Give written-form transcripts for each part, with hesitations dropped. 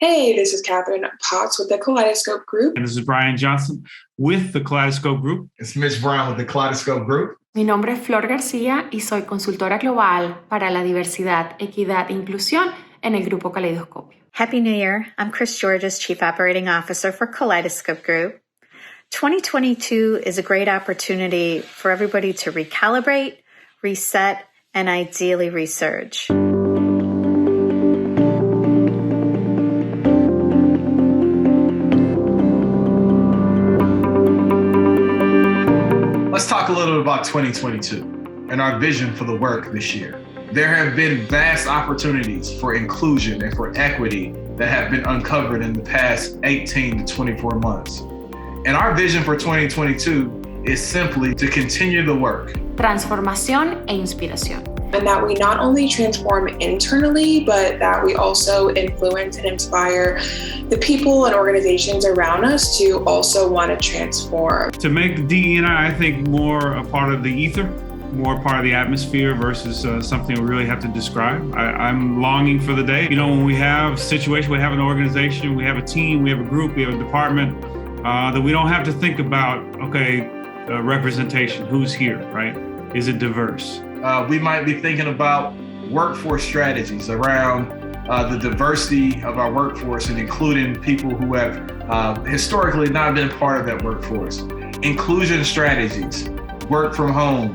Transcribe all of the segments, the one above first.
Hey, this is Catherine Potts with the Kaleidoscope Group. And this is Brian Johnson with the Kaleidoscope Group. It's Mitch Brown with the Kaleidoscope Group. Mi nombre es Flor García y soy consultora global para la diversidad, equidad e inclusión en el Grupo Kaleidoscopio. Happy New Year. I'm Chris Georges, Chief Operating Officer for Kaleidoscope Group. 2022 is a great opportunity for everybody to recalibrate, reset, and ideally resurge. Let's talk a little bit about 2022 and our vision for the work this year. There have been vast opportunities for inclusion and for equity that have been uncovered in the past 18 to 24 months. And our vision for 2022 is simply to continue the work. Transformación e inspiración. And that we not only transform internally, but that we also influence and inspire the people and organizations around us to also want to transform. To make DE&I, I think, more a part of the ether, more part of the atmosphere versus something we really have to describe. I'm longing for the day, when we have a situation, we have an organization, we have a team, we have a group, we have a department, that we don't have to think about, representation, who's here, right? Is it diverse? We might be thinking about workforce strategies around the diversity of our workforce and including people who have historically not been part of that workforce. Inclusion strategies, work from home,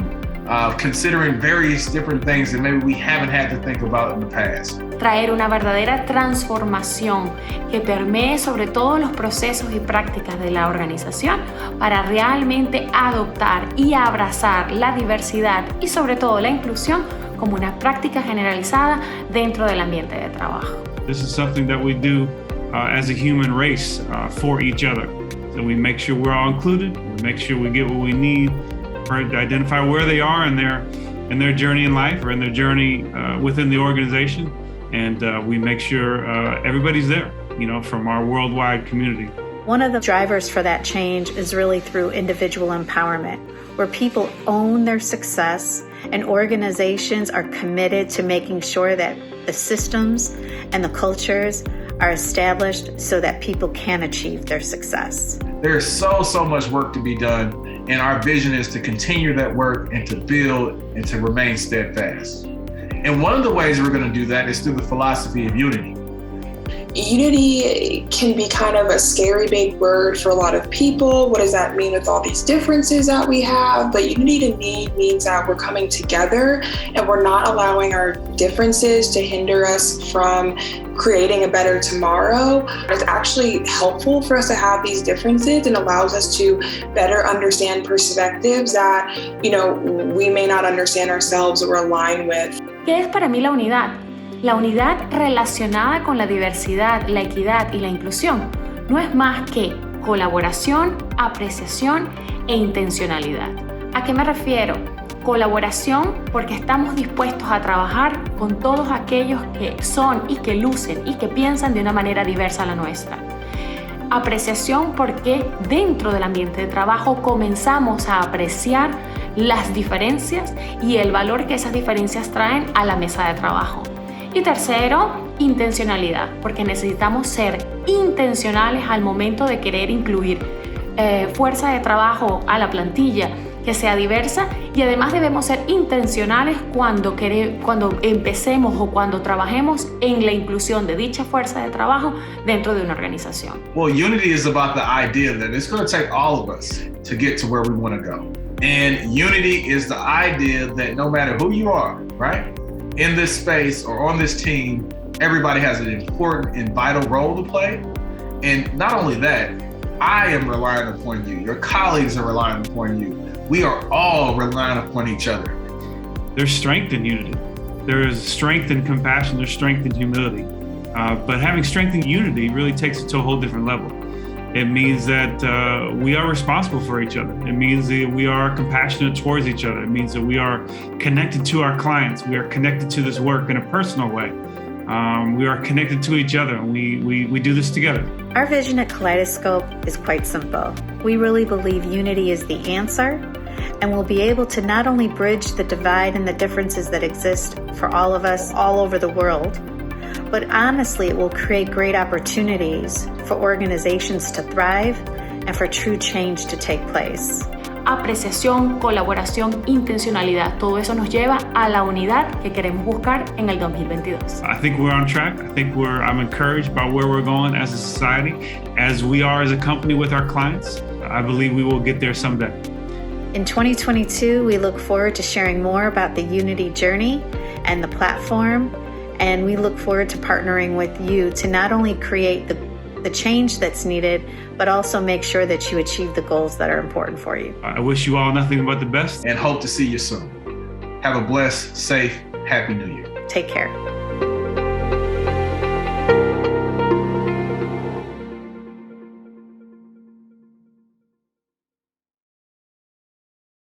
considering various different things that maybe we haven't had to think about in the past. Traer una verdadera transformación que permee sobre todos los procesos y prácticas de la organización para realmente adoptar y abrazar la diversidad y sobre todo la inclusión como una práctica generalizada dentro del ambiente de trabajo. This is something that we do as a human race for each other. So we make sure we're all included, we make sure we get what we need, to identify where they are in their journey in life or in their journey within the organization. And we make sure everybody's there, from our worldwide community. One of the drivers for that change is really through individual empowerment, where people own their success and organizations are committed to making sure that the systems and the cultures are established so that people can achieve their success. There's so much work to be done, and our vision is to continue that work and to build and to remain steadfast. And one of the ways we're going to do that is through the philosophy of unity. Unity can be kind of a scary big word for a lot of people. What does that mean with all these differences that we have? But unity to me means that we're coming together and we're not allowing our differences to hinder us from creating a better tomorrow. It's actually helpful for us to have these differences and allows us to better understand perspectives that, we may not understand ourselves or align with. ¿Qué es para mí la unidad? La unidad relacionada con la diversidad, la equidad y la inclusión no es más que colaboración, apreciación e intencionalidad. ¿A qué me refiero? Colaboración porque estamos dispuestos a trabajar con todos aquellos que son y que lucen y que piensan de una manera diversa a la nuestra. Apreciación porque dentro del ambiente de trabajo comenzamos a apreciar las diferencias y el valor que esas diferencias traen a la mesa de trabajo. Y tercero, intencionalidad, porque necesitamos ser intencionales al momento de querer incluir fuerza de trabajo a la plantilla que sea diversa y además debemos ser intencionales cuando empecemos o cuando trabajemos en la inclusión de dicha fuerza de trabajo dentro de una organización. Well, unity is about the idea that it's going to take all of us to get to where we want to go. And unity is the idea that no matter who you are, right? In this space or on this team, everybody has an important and vital role to play. And not only that, I am relying upon you. Your colleagues are relying upon you. We are all relying upon each other. There's strength in unity. There is strength in compassion. There's strength in humility. But having strength in unity really takes it to a whole different level. It means that we are responsible for each other. It means that we are compassionate towards each other. It means that we are connected to our clients. We are connected to this work in a personal way. We are connected to each other, and we do this together. Our vision at Kaleidoscope is quite simple. We really believe unity is the answer, and we'll be able to not only bridge the divide and the differences that exist for all of us all over the world, but honestly, it will create great opportunities for organizations to thrive and for true change to take place. Apreciación, colaboración, intencionalidad, todo eso nos lleva a la unidad que queremos buscar en el 2022. I think we're on track. I'm encouraged by where we're going as a society, as we are as a company with our clients. I believe we will get there someday. In 2022, we look forward to sharing more about the Unity journey and the platform, and we look forward to partnering with you to not only create the change that's needed, but also make sure that you achieve the goals that are important for you. I wish you all nothing but the best. And hope to see you soon. Have a blessed, safe, happy New Year. Take care.